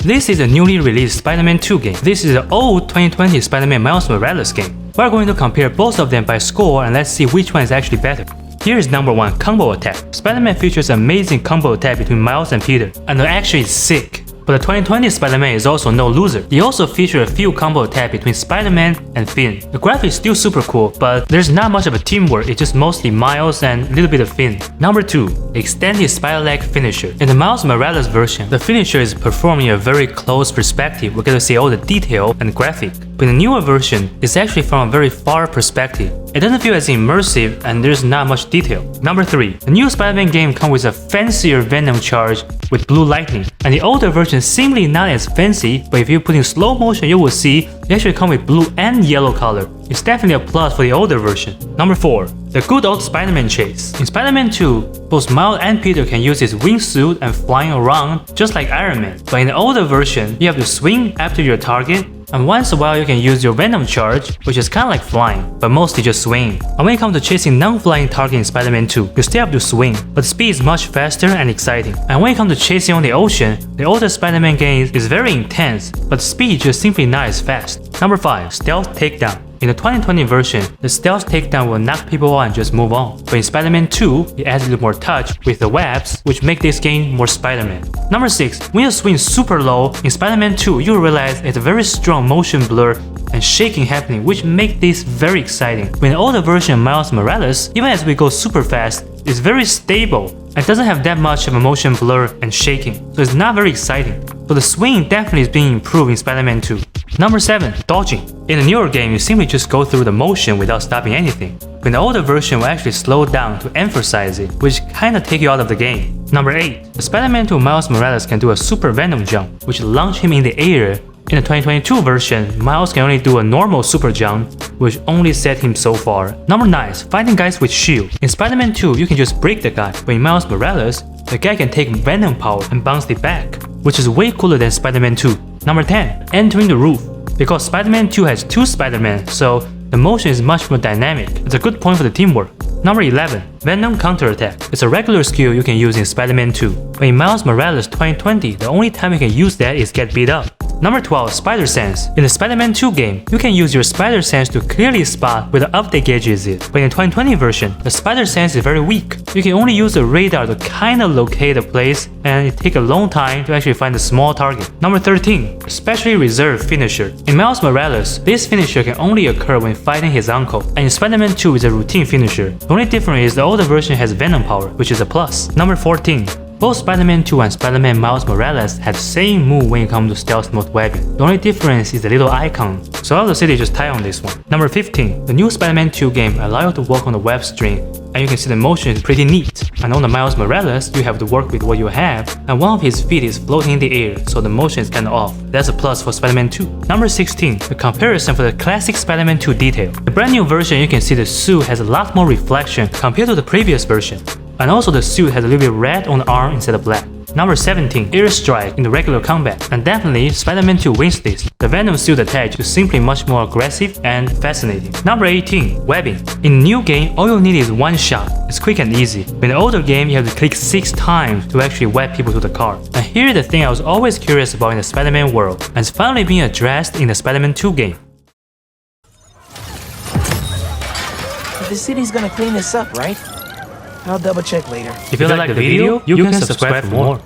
this is a newly released Spider-Man 2 game. This is the old 2020 Spider-Man Miles Morales game. We're going to compare both of them by score and let's see which one is actually better. Here is number 1, combo attack. Spider-Man features amazing combo attack between Miles and Peter, and the action is sick. But the 2020 Spider-Man is also no loser. He also features a few combo attack between Spider-Man and Finn. The graphics is still super cool, but there's not much of a teamwork, it's just mostly Miles and a little bit of Finn. Number 2, extended spider-leg finisher. In the Miles Morales version, the finisher is performed in a very close perspective. We get to see all the detail and graphic. But in the newer version, it's actually from a very far perspective. It doesn't feel as immersive and there's not much detail. Number 3, the new Spider-Man game comes with a fancier Venom charge with blue lightning, and the older version seemingly not as fancy, but if you put in slow motion you will see it actually comes with blue and yellow color. It's definitely a plus for the older version. Number 4, the good old Spider-Man chase. In Spider-Man 2, both Miles and Peter can use his wingsuit and flying around just like Iron Man, but in the older version you have to swing after your target, and once in a while you can use your Venom charge, which is kinda like flying, but mostly just swinging. And when it comes to chasing non-flying target in Spider-Man 2, you still have to swing, but the speed is much faster and exciting. And when it comes to chasing on the ocean, the older Spider-Man game is very intense, but the speed is just simply not as fast. Number 5, stealth takedown. In the 2020 version, the stealth takedown will knock people out and just move on. But in Spider-Man 2, it adds a little more touch with the webs, which make this game more Spider-Man. Number 6, when you swing super low, in Spider-Man 2, you realize it's a very strong motion blur and shaking happening, which make this very exciting. When the older version of Miles Morales, even as we go super fast, it's very stable and doesn't have that much of a motion blur and shaking, so it's not very exciting. So the swing definitely is being improved in Spider-Man 2. Number 7, dodging. In the newer game, you simply just go through the motion without stopping anything. But the older version will actually slow down to emphasize it, which kinda take you out of the game. Number 8, the Spider-Man 2 Miles Morales can do a super Venom jump, which launch him in the air. In the 2022 version, Miles can only do a normal super jump, which only set him so far. Number 9, fighting guys with shield. In Spider-Man 2, you can just break the guy, but in Miles Morales, the guy can take Venom power and bounce it back, which is way cooler than Spider-Man 2. Number 10, entering the roof. Because Spider-Man 2 has 2 Spider-Man, so the motion is much more dynamic. It's a good point for the teamwork. Number 11, Venom counterattack. It's a regular skill you can use in Spider-Man 2. But in Miles Morales 2020, the only time you can use that is get beat up. Number 12, Spider Sense. In the Spider-Man 2 game, you can use your Spider Sense to clearly spot where the update gauge is. But in the 2020 version, the Spider Sense is very weak. You can only use the radar to kinda locate a place, and it takes a long time to actually find a small target. Number 13, Specially Reserved Finisher. In Miles Morales, this finisher can only occur when fighting his uncle, and in Spider-Man 2 is a routine finisher. The only difference is the older version has Venom power, which is a plus. Number 14, both Spider-Man 2 and Spider-Man Miles Morales have the same move when it comes to stealth mode webbing. The only difference is the little icon, so all the city just tie on this one. Number 15, the new Spider-Man 2 game allows you to walk on the web string, and you can see the motion is pretty neat. And on the Miles Morales, you have to work with what you have, and one of his feet is floating in the air, so the motion is kinda off. That's a plus for Spider-Man 2. Number 16, the comparison for the classic Spider-Man 2 detail. The brand new version, you can see the suit has a lot more reflection compared to the previous version. And also the suit has a little bit red on the arm instead of black. Number 17, Airstrike in the regular combat. And definitely, Spider-Man 2 wins this. The Venom suit attached is simply much more aggressive and fascinating. Number 18, Webbing. In the new game, all you need is one shot. It's quick and easy. In the older game, you have to click 6 times to actually web people to the car. And here's the thing I was always curious about in the Spider-Man world, and it's finally being addressed in the Spider-Man 2 game. The city's gonna clean this up, right? I'll double check later. If you like the video, you can subscribe for more.